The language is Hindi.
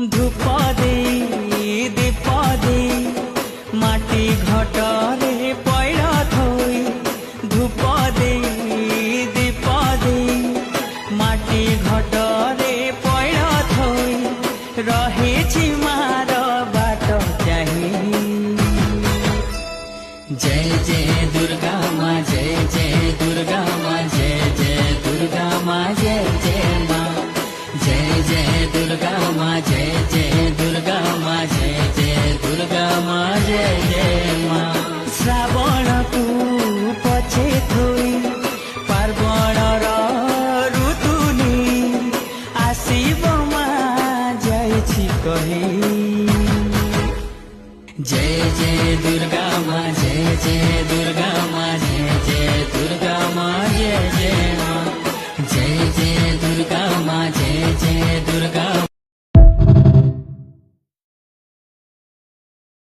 धूप दे दीप दे माटी घटरे पैड़ थोई धूप दे दीप दे माटी घटरे पैड़ थोई रहे मार बाट चाही। जय जय दुर्गा माँ जय जय दुर्गा माँ जय जय दुर्गा माँ जय जय माँ जय जय दुर्गा माँ जय जय दुर्गा माँ जय जय दुर्गा माँ जय जय माँ। श्रावण को पछे थोई पार्वण ऋतुनी आसीब माँ जय छी कही। जय जय दुर्गा माँ जय जय दुर्गा माँ जय जय दुर्गा माँ जय जय माँ।